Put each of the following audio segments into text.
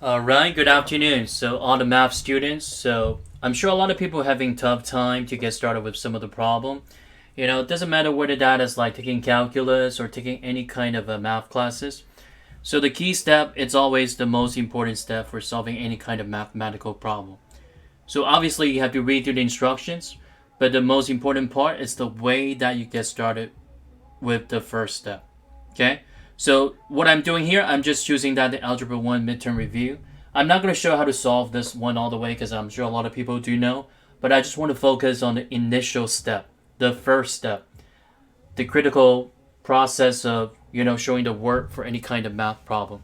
Alright, good afternoon. So, all the math students, I'm sure a lot of people are having tough time to get started with some of the problem. It doesn't matter whether that is like taking calculus or taking any kind of math classes. So, the key step, it's always the most important step for solving any kind of mathematical problem. So, obviously, you have to read through the instructions, but the most important part is the way that you get started with the first step. Okay? So what I'm doing here, I'm just choosing that the Algebra 1 midterm review. I'm not going to show how to solve this one all the way because I'm sure a lot of people do know, but I just want to focus on the initial step, the first step, the critical process of, showing the work for any kind of math problem.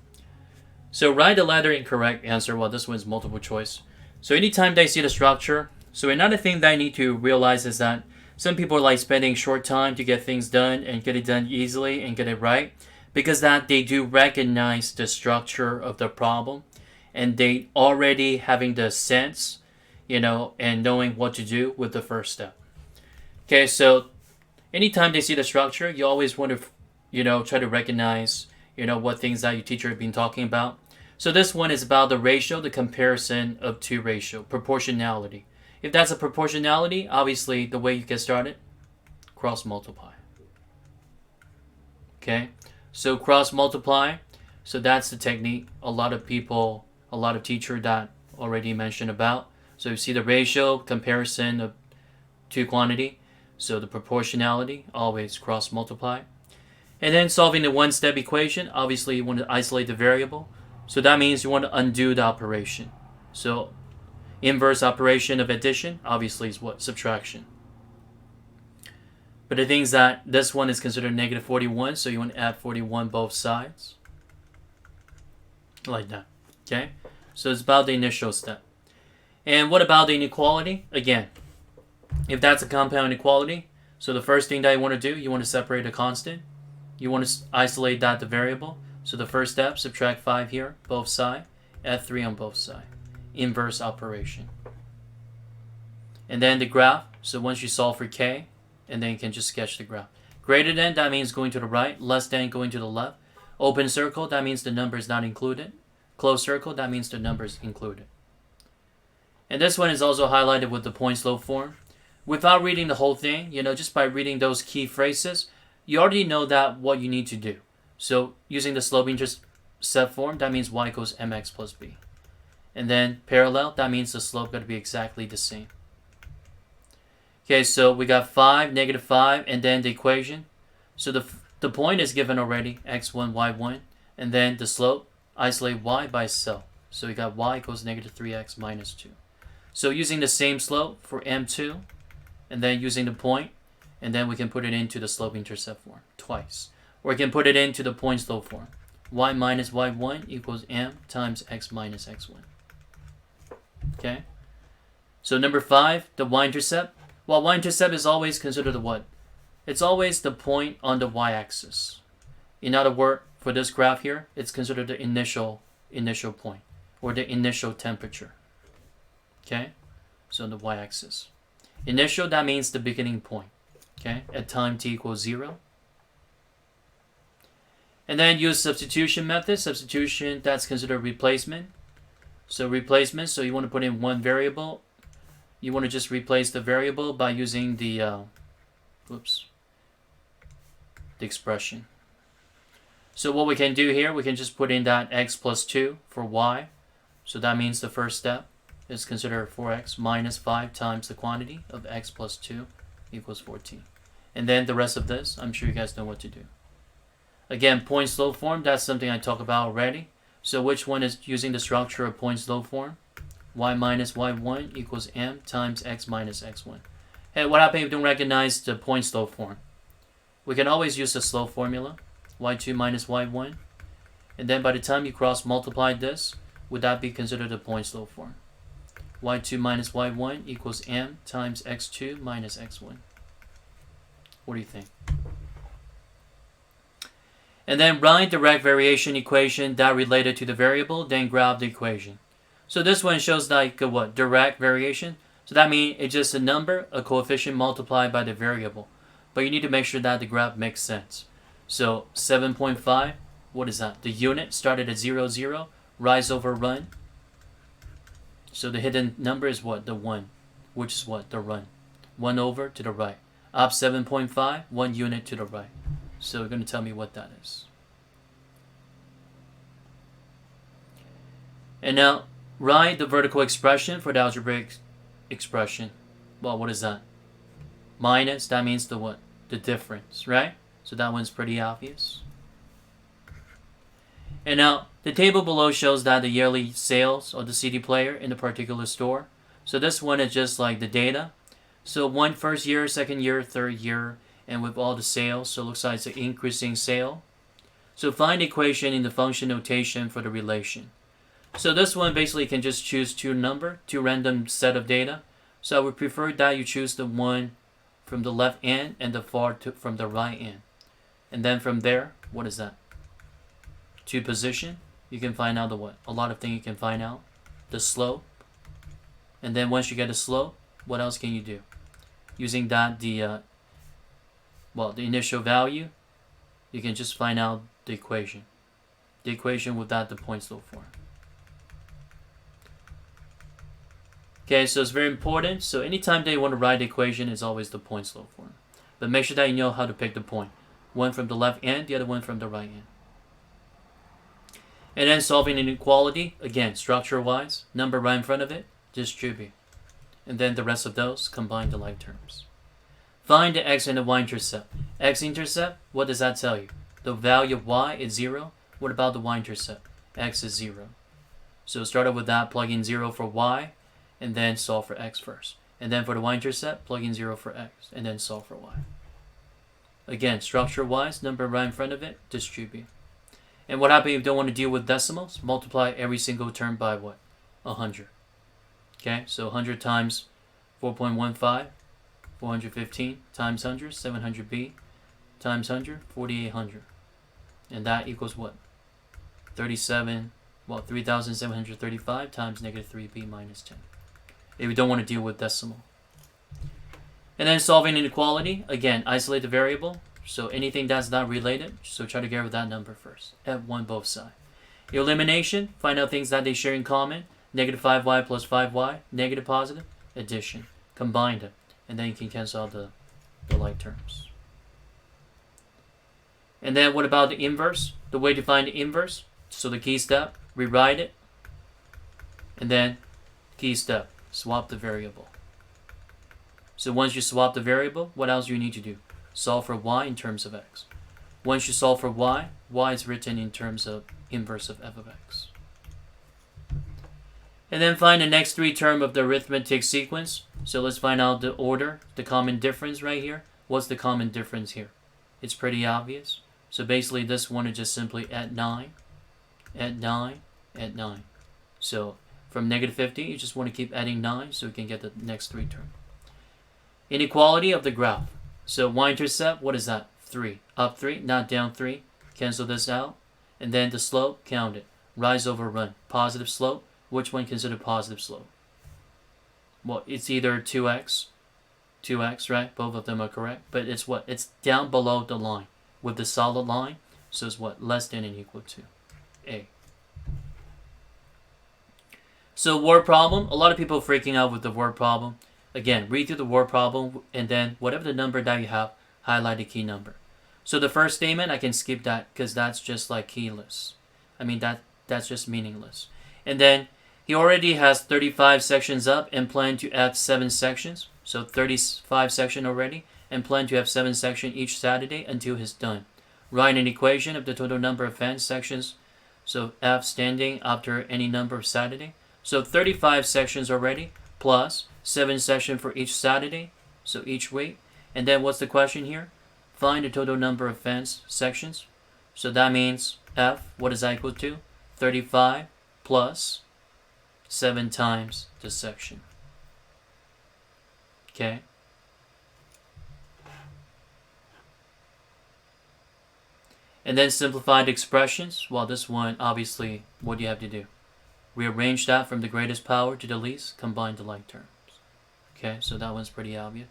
So write the letter incorrect answer. Well, this one's multiple choice. So anytime they see the structure, so another thing that I need to realize is that some people are like spending short time to get things done and get it done easily and get it right, because that they do recognize the structure of the problem and they already having the sense, and knowing what to do with the first step. Okay, so anytime they see the structure, you always want to, try to recognize, what things that your teacher has been talking about. So this one is about the ratio, the comparison of two ratio, proportionality. If that's a proportionality, obviously the way you get started, cross multiply. Okay? So cross multiply, so that's the technique a lot of teachers that already mentioned about. So you see the ratio, comparison of two quantity, so the proportionality, always cross multiply. And then solving the one-step equation, obviously you want to isolate the variable. So that means you want to undo the operation. So inverse operation of addition, obviously is what? Subtraction. But the thing is that this one is considered negative 41, so you want to add 41 both sides. Like that. Okay? So it's about the initial step. And what about the inequality? Again, if that's a compound inequality, so the first thing that you want to do, you want to separate a constant. You want to isolate that the variable. So the first step, subtract 5 here, both sides. Add 3 on both sides. Inverse operation. And then the graph. So once you solve for k, and then you can just sketch the graph. Greater than, that means going to the right. Less than, going to the left. Open circle, that means the number is not included. Closed circle, that means the number is included. And this one is also highlighted with the point slope form. Without reading the whole thing, just by reading those key phrases, you already know that what you need to do. So using the slope intercept form, that means y equals mx plus b. And then parallel, that means the slope got to be exactly the same. Okay, so we got 5, negative 5, and then the equation. So the point is given already, x1, y1, and then the slope, isolate y by itself. So we got y equals negative 3x minus 2. So using the same slope for m2, and then using the point, and then we can put it into the slope intercept form twice. Or we can put it into the point slope form. Y minus y1 equals m times x minus x1. Okay? So number 5, the y-intercept. Well, y-intercept is always considered the what? It's always the point on the y-axis. In other words, for this graph here, it's considered the initial point, or the initial temperature. Okay? So on the y-axis. Initial, that means the beginning point. Okay? At time t equals 0. And then use substitution method. Substitution, that's considered replacement. So replacement, so you want to put in one variable. You want to just replace the variable by using the expression. So what we can do here, we can just put in that x plus 2 for y. So that means the first step is considered 4x minus 5 times the quantity of x plus 2 equals 14. And then the rest of this, I'm sure you guys know what to do. Again, point slope form, that's something I talked about already. So which one is using the structure of point slope form? Y minus y1 equals m times x minus x1. Hey, what happens if you don't recognize the point slope form? We can always use the slope formula, y2 minus y1. And then by the time you cross multiply this, would that be considered the point slope form? Y2 minus y1 equals m times x2 minus x1. What do you think? And then write direct variation equation that related to the variable, then graph the equation. So this one shows like what? Direct variation. So that means it's just a number, a coefficient multiplied by the variable. But you need to make sure that the graph makes sense. So 7.5, what is that? The unit started at 0, 0, rise over run. So the hidden number is what? The 1, which is what? The run. 1 over to the right. Up 7.5, 1 unit to the right. So you're going to tell me what that is. And now, write the vertical expression for the algebraic expression. Well, what is that? Minus, that means the what? The difference, right? So that one's pretty obvious. And now, the table below shows that the yearly sales of the CD player in a particular store. So this one is just like the data. So one first year, second year, third year, and with all the sales. So it looks like it's an increasing sale. So find the equation in the function notation for the relation. So this one basically can just choose two random set of data. So I would prefer that you choose the one from the left end and the far from the right end. And then from there, what is that? To position, you can find out the what? A lot of things you can find out. The slope. And then once you get the slope, what else can you do? Using that, the initial value, you can just find out the equation. The equation without the point slope form. Okay, so it's very important. So anytime that you want to write the equation, it's always the point slope form. But make sure that you know how to pick the point. One from the left end, the other one from the right end. And then solving an inequality, again, structure-wise, number right in front of it, distribute. And then the rest of those, combine the like terms. Find the x and the y-intercept. X-intercept, what does that tell you? The value of y is 0. What about the y-intercept? X is 0. So start out with that, plug in 0 for y, and then solve for x first. And then for the y-intercept, plug in 0 for x, and then solve for y. Again, structure-wise, number right in front of it, distribute. And what happens if you don't want to deal with decimals? Multiply every single term by what? 100. Okay, so 100 times 4.15, 415 times 100, 700b times 100, 4800. And that equals what? 3,735 times negative 3b minus 10. If you don't want to deal with decimal. And then solving inequality, again, isolate the variable. So anything that's not related, so try to get rid of that number first. F1 both sides. Elimination, find out things that they share in common. Negative 5y plus 5y, negative positive, addition. Combine them, and then you can cancel out the like terms. And then what about the inverse? The way to find the inverse, so the key step, rewrite it. And then key step, swap the variable. So once you swap the variable, what else do you need to do? Solve for y in terms of x. Once you solve for y, y is written in terms of inverse of f of x. And then find the next three terms of the arithmetic sequence. So let's find out the order, the common difference right here. What's the common difference here? It's pretty obvious. So basically this one is just simply add 9, add 9, add 9. So from negative 50, you just want to keep adding 9 so you can get the next three terms. Inequality of the graph. So y-intercept, what is that? 3. Up 3, not down 3. Cancel this out. And then the slope, count it. Rise over run. Positive slope. Which one considered positive slope? Well, it's either 2x, right? Both of them are correct. But it's what? It's down below the line with the solid line. So it's what? Less than and equal to A. So word problem. A lot of people are freaking out with the word problem. Again, read through the word problem, and then whatever the number that you have, highlight the key number. So the first statement, I can skip that because that's just like keyless. I mean, that's just meaningless. And then he already has 35 sections up and plan to add 7 sections. So 35 sections already, and plan to have 7 sections each Saturday until he's done. Write an equation of the total number of fan sections. So F standing after any number of Saturday. So 35 sections already, plus 7 sections for each Saturday, so each week. And then what's the question here? Find the total number of fence sections. So that means F, what is that equal to? 35 plus 7 times the section. Okay? And then simplified expressions. Well, this one, obviously, what do you have to do? Rearrange that from the greatest power to the least, combine the like terms. Okay, so that one's pretty obvious.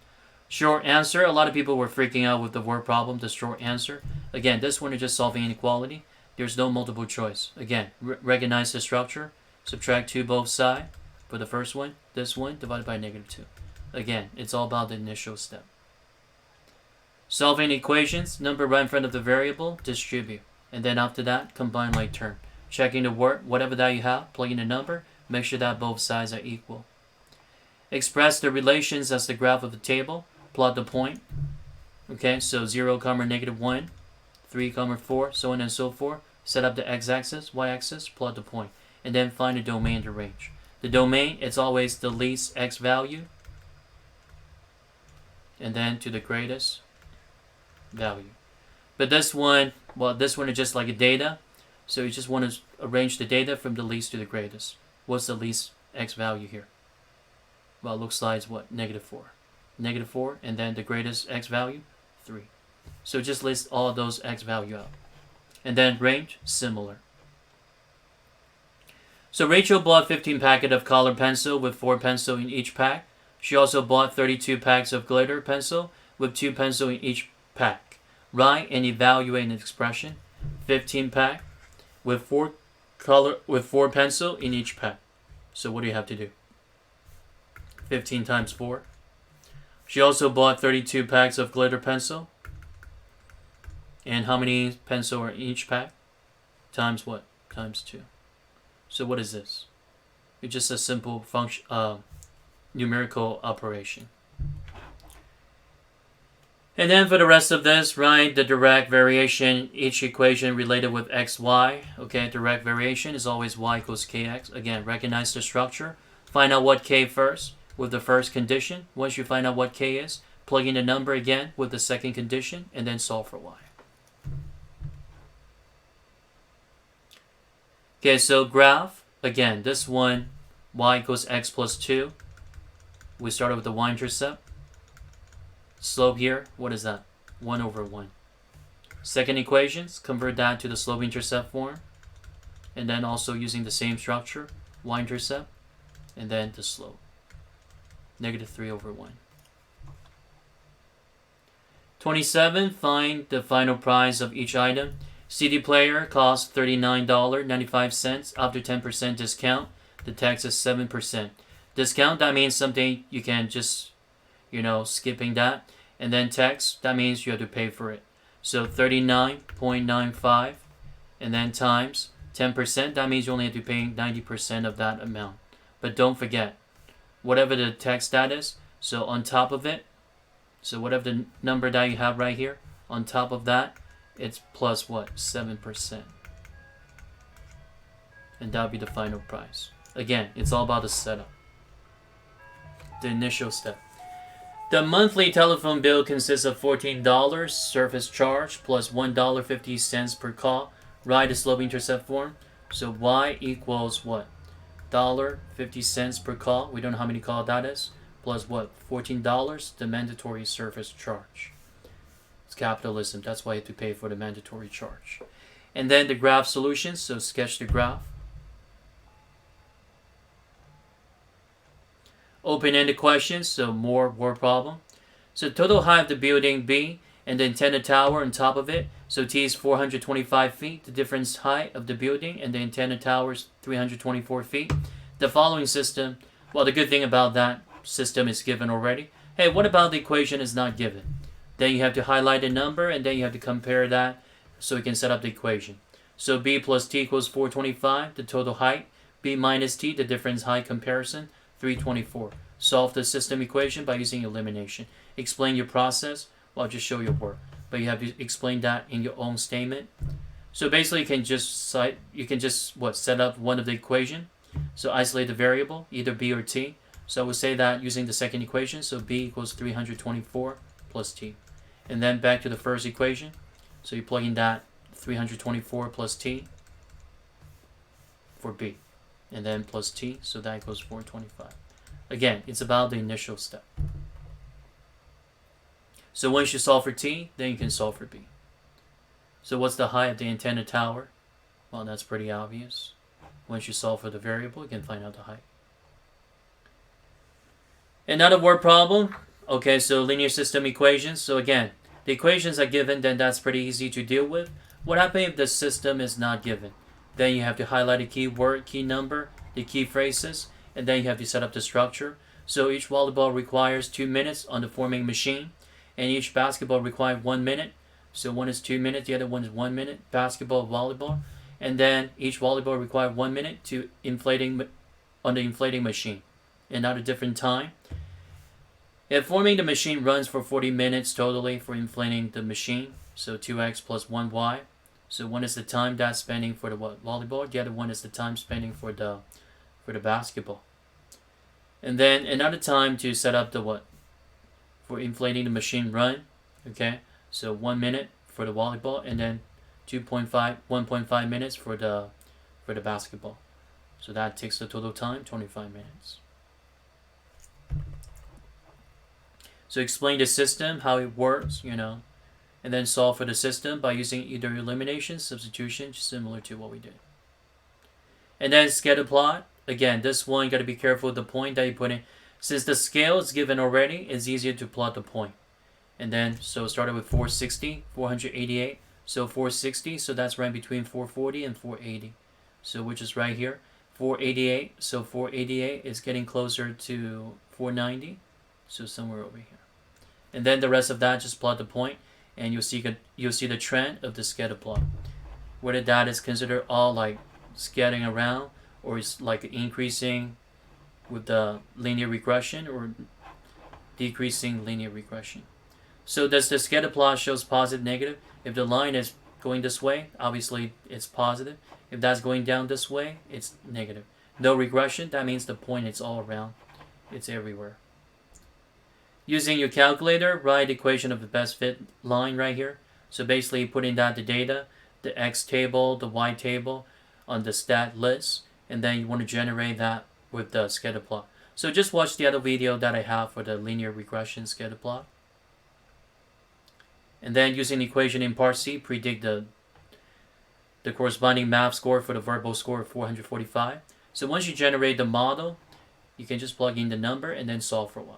Short answer. A lot of people were freaking out with the word problem, the short answer. Again, this one is just solving inequality. There's no multiple choice. Again, recognize the structure. Subtract 2 both sides. For the first one, this one divided by -2. Again, it's all about the initial step. Solving equations, number right in front of the variable, distribute. And then after that, combine like term. Checking the word, whatever that you have, plug in a number, make sure that both sides are equal. Express the relations as the graph of the table, plot the point. Okay, so 0, -1, 3, 4, so on and so forth. Set up the x-axis, y-axis, plot the point. And then find the domain and the range. The domain, it's always the least x value. And then to the greatest value. But this one, well, this one is just like a data. So you just want to arrange the data from the least to the greatest. What's the least x value here? Well, it looks like it's what? -4. -4, and then the greatest x value, 3. So just list all those x value out. And then range, similar. So Rachel bought 15 packets of colored pencil with 4 pencils in each pack. She also bought 32 packs of glitter pencil with 2 pencils in each pack. Write and evaluate an expression. 15 pack with 4 pencil in each pack. So what do you have to do? 15 times 4. She also bought 32 packs of glitter pencil. And how many pencils are in each pack? Times what? Times 2. So what is this? It's just a simple function, numerical operation. And then for the rest of this, write the direct variation, each equation related with x, y. Okay, direct variation is always y equals kx. Again, recognize the structure. Find out what k first with the first condition. Once you find out what k is, plug in the number again with the second condition, and then solve for y. Okay, so graph. Again, this one, y equals x plus 2. We started with the y-intercept. Slope here, what is that? 1 over 1. Second equations, convert that to the slope-intercept form. And then also using the same structure, y-intercept, and then the slope. -3 over 1. 27, find the final price of each item. CD player costs $39.95 after 10% discount. The tax is 7%. Discount, that means something you can just, skipping that. And then tax, that means you have to pay for it. So 39.95 and then times 10%, that means you only have to pay 90% of that amount. But don't forget, whatever the tax that is, so on top of it, so whatever the number that you have right here, on top of that, it's plus what? 7%. And that would be the final price. Again, it's all about the setup. The initial step. The monthly telephone bill consists of $14 service charge plus $1.50 per call. Write the slope-intercept form. So y equals what? $1.50 per call. We don't know how many calls that is. Plus what? $14, the mandatory service charge. It's capitalism. That's why you have to pay for the mandatory charge. And then the graph solutions. So sketch the graph. Open-ended questions, so more word problem. So total height of the building B and the antenna tower on top of it. So T is 425 feet. The difference height of the building and the antenna tower is 324 feet. The following system, well, the good thing about that system is given already. Hey, what about the equation is not given? Then you have to highlight the number and then you have to compare that so you can set up the equation. So B plus T equals 425, the total height. B minus T, the difference height comparison. 324. Solve the system equation by using elimination. Explain your process. Well, I'll just show your work, but you have to explain that in your own statement. So basically, you can just set up one of the equation. So isolate the variable, either B or T. So I would say that using the second equation. So B equals 324 plus T, and then back to the first equation. So you plug in that 324 plus T for B. And then plus T, so that equals 425. Again, it's about the initial step. So once you solve for T, then you can solve for B. So what's the height of the antenna tower? Well, that's pretty obvious. Once you solve for the variable, you can find out the height. Another word problem. Okay, so linear system equations. So again, the equations are given, then that's pretty easy to deal with. What happens if the system is not given? Then you have to highlight a keyword, key number, the key phrases, and then you have to set up the structure. So each volleyball requires 2 minutes on the forming machine, and each basketball requires 1 minute. So one is 2 minutes, the other one is 1 minute, basketball, volleyball. And then each volleyball requires 1 minute to inflating on the inflating machine, and at a different time. If forming the machine runs for 40 minutes totally for inflating the machine, so 2x plus 1y. So one is the time that's spending for the volleyball, the other one is the time spending for the basketball. And then another time to set up the for inflating the machine run, okay? So 1 minute for the volleyball, and then 1.5 minutes for the basketball. So that takes the total time 25 minutes. So explain the system, how it works, and then solve for the system by using either elimination, substitution, similar to what we did. And then Scatterplot. Again, this one you got to be careful with the point that you put in. Since the scale is given already, it's easier to plot the point. And then, so started with 460, 488. So 460, so that's right between 440 and 480. So which is right here. 488, so 488 is getting closer to 490. So somewhere over here. And then the rest of that, just plot the point, and you'll see the trend of the scatter plot. Whether that is considered all like scattering around, or is like increasing with the linear regression, or decreasing linear regression. So does the scatter plot shows positive, negative? If the line is going this way, obviously it's positive. If that's going down this way, it's negative. No regression, that means the point is all around. It's everywhere. Using your calculator, write the equation of the best fit line right here. So basically putting down the data, the X table, the Y table on the stat list, and then you want to generate that with the scatter plot. So just watch the other video that I have for the linear regression scatter plot. And then using the equation in part C, predict the corresponding math score for the verbal score of 445. So once you generate the model, you can just plug in the number and then solve for Y.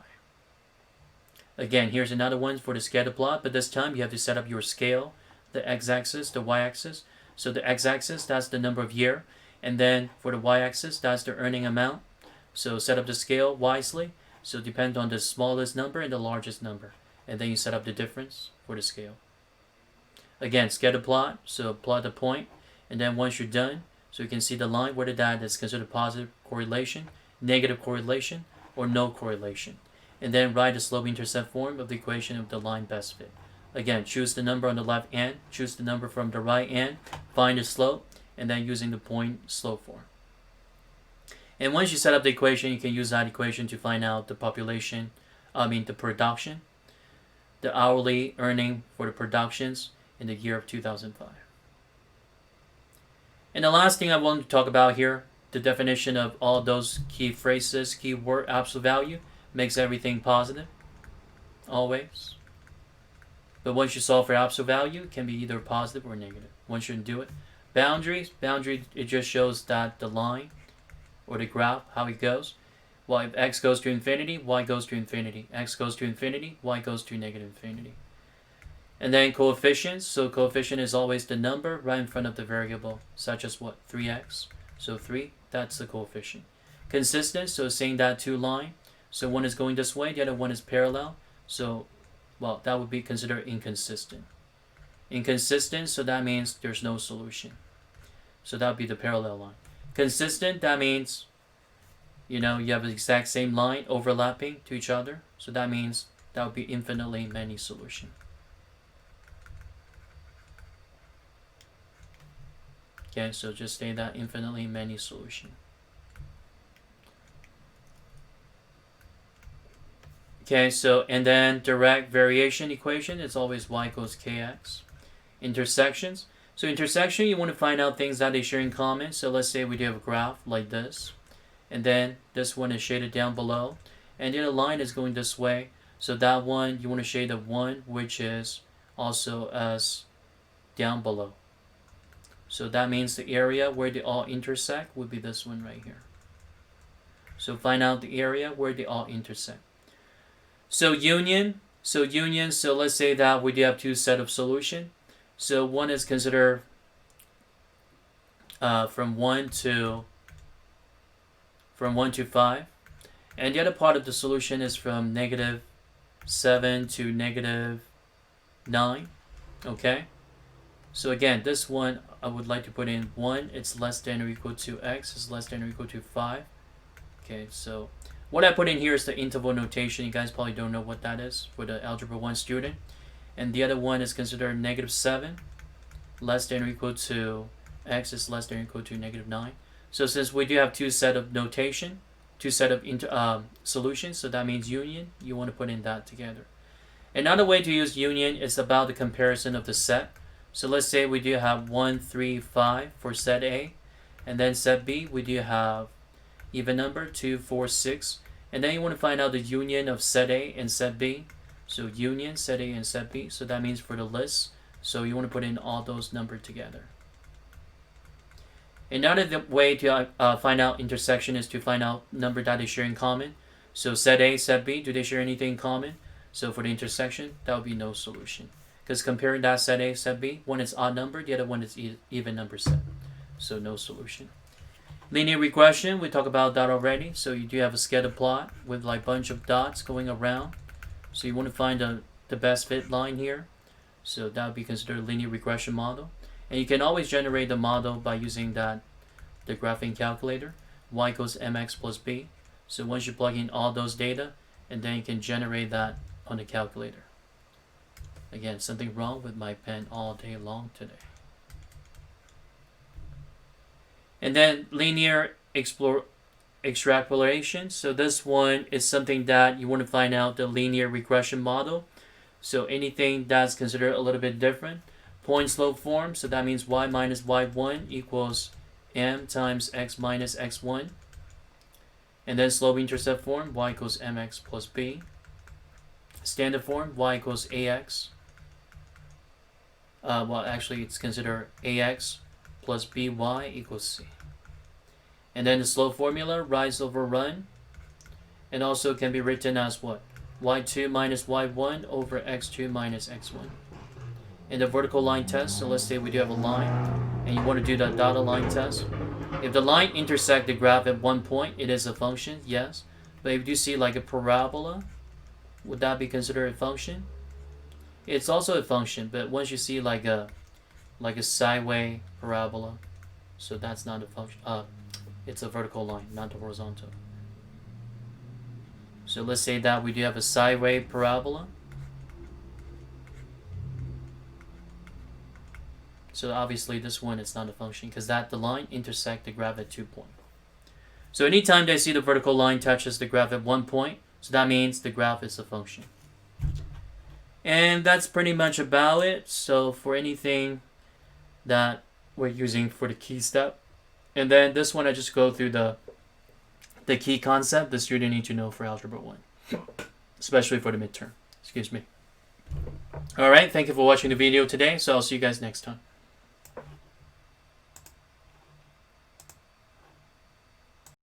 Again, here's another one for the scatter plot, but this time you have to set up your scale, the x-axis, the y-axis. So the x-axis, that's the number of year, and then for the y-axis, that's the earning amount. So set up the scale wisely. So depend on the smallest number and the largest number, and then you set up the difference for the scale. Again, scatter plot, so plot the point, and then once you're done, so you can see the line, whether that is considered positive correlation, negative correlation, or no correlation. And then write the slope-intercept form of the equation of the line best fit. Again, choose the number on the left end, choose the number from the right end, find the slope, and then using the point slope form. And once you set up the equation, you can use that equation to find out the the production, the hourly earning for the productions in the year of 2005. And the last thing I want to talk about here, the definition of all those key phrases, keyword, absolute value, makes everything positive, always. But once you solve for absolute value, it can be either positive or negative. Once you do it. Boundary, it just shows that the line or the graph, how it goes. Well, if x goes to infinity, y goes to infinity. X goes to infinity, y goes to negative infinity. And then coefficients. So coefficient is always the number right in front of the variable, such as 3x. So 3, that's the coefficient. Consistent, so saying that two line. So one is going this way, the other one is parallel. So, that would be considered inconsistent. Inconsistent, so that means there's no solution. So that would be the parallel line. Consistent, that means, you have the exact same line overlapping to each other. So that means that would be infinitely many solution. Okay, so just say that infinitely many solution. Okay, so, and then direct variation equation is always y equals kx. Intersections. So intersection, you want to find out things that they share in common. So let's say we do have a graph like this. And then this one is shaded down below. And then the line is going this way. So that one, you want to shade the one which is also as down below. So that means the area where they all intersect would be this one right here. So find out the area where they all intersect. So union, so let's say that we do have two set of solution. So one is considered from 1 to 5, and the other part of the solution is from -7 to -9. Okay, so again, this one I would like to put in 1, it's less than or equal to x is less than or equal to 5. Okay, so what I put in here is the interval notation. You guys probably don't know what that is for the Algebra 1 student. And the other one is considered -7, less than or equal to x is less than or equal to -9. So since we do have two set of notation, two set of solutions, so that means union, you want to put in that together. Another way to use union is about the comparison of the set. So let's say we do have 1, 3, 5 for set A, and then set B, we do have even number 2, 4, 6, and then you want to find out the union of set A and set B. So union, set A and set B, so that means for the list, so you want to put in all those numbers together. Another way to find out intersection is to find out number that they share in common. So set A, set B, do they share anything in common? So for the intersection, that would be no solution. Because comparing that set A, set B, one is odd number, the other one is even number set. So no solution. Linear regression, we talked about that already. So you do have a scatter plot with like bunch of dots going around. So you want to find the best fit line here. So that would be considered a linear regression model. And you can always generate the model by using the graphing calculator, y equals mx plus b. So once you plug in all those data, and then you can generate that on the calculator. Again, something wrong with my pen all day long today. And then linear extrapolation. So this one is something that you want to find out the linear regression model. So anything that's considered a little bit different. Point slope form, so that means y minus y1 equals m times x minus x1. And then slope intercept form, y equals mx plus b. Standard form, y equals ax. Well, actually, it's considered ax plus by equals c. And then the slope formula, rise over run. And also can be written as what? y2 minus y1 over x2 minus x1. In the vertical line test, so let's say we do have a line, and you want to do the dotted line test. If the line intersects the graph at one point, it is a function, yes. But if you see like a parabola, would that be considered a function? It's also a function, but once you see like a sideways parabola, so that's not a function. It's a vertical line, not the horizontal. So let's say that we do have a sideways parabola. So obviously this one is not a function because the line intersects the graph at 2 points. So anytime they see the vertical line touches the graph at 1 point, so that means the graph is a function. And that's pretty much about it. So for anything that we're using for the key step. And then this one I just go through the key concept the student need to know for Algebra 1. Especially for the midterm. Excuse me. Alright, thank you for watching the video today. So I'll see you guys next time.